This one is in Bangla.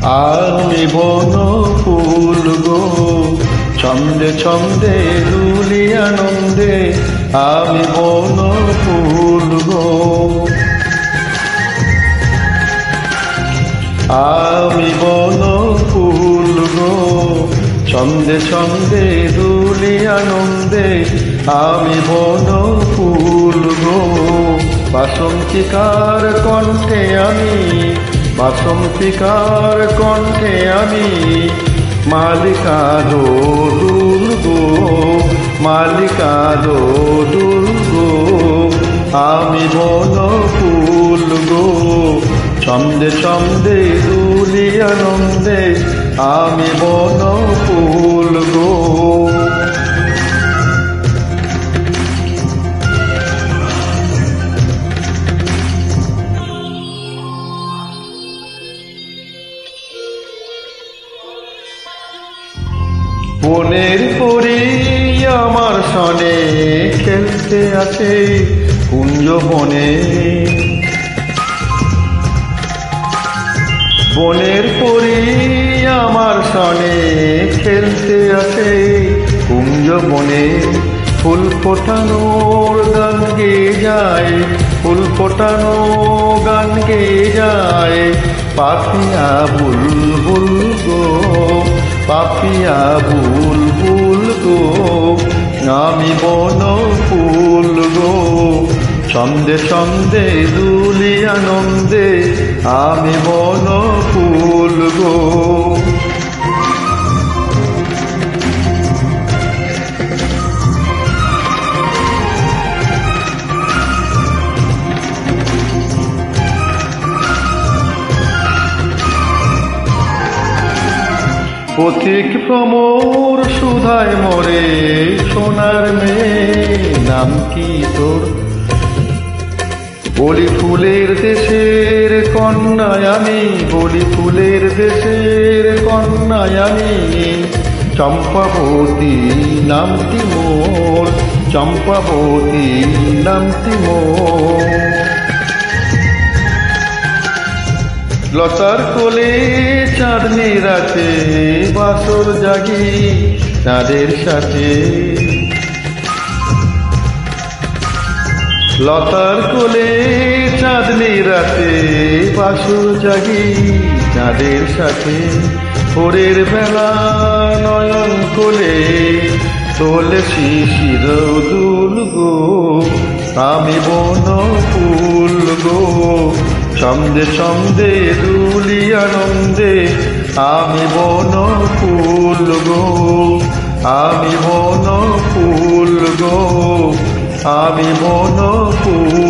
আমি বন ফুল গো, ছন্দে ছন্দে দুলি আনন্দে, আমি বন ফুল গো। আমি বন ফুল গো, ছন্দে ছন্দে দুলি আনন্দে, আমি বন ফুল গো। বাসন্তিকার কণ্ঠে আমি, বাসন্তিকার কণ্ঠে আমি, মালিকা দোদুল গো, মালিকা দোদুল গো। আমি বন ফুল গো, ছন্দে ছন্দে দুলি আনন্দে, আমি বন ফুল গো। বনের পরি আমার সনে খেলতে আছে কুঞ্জ বনে, বনের পরি আমার সনে খেলতে আছে কুঞ্জ বনে। ফুল ফোটানোর গান গেয়ে যায়, ফুল ফোটানো গান গেয়ে যায়, পাপিয়া বুলবুল গো, পাপিয়া বুলবুল গো। আমি বন ফুল গো, ছন্দে ছন্দে দুলি আনন্দে, আমি বন ফুল গো। পথিক ভ্রমর সুধায় মরে, সোনার মেয়ে নাম কি তোর? বলি ফুলের দেশের কন্যায় আমি, বলি ফুলের দেশের কন্যায় আমি, চম্পাবতী নামটি মোর, চম্পাবতী নামটি মোর। লতার কোলে চাঁদনি রাতে বাসর জাগি তাদের সাথে, লতার কোলে চাঁদনি রাতে বাসর জাগি তাদের সাথে। ভোরের বেলা নয়ন কোলে তোলে শিশির দুল গো, আমি বন ফুল গো, ছন্দে ছন্দে দুলি আনন্দে, আমি বন ফুল গো, আমি বন ফুল গো, আমি বন ফুল।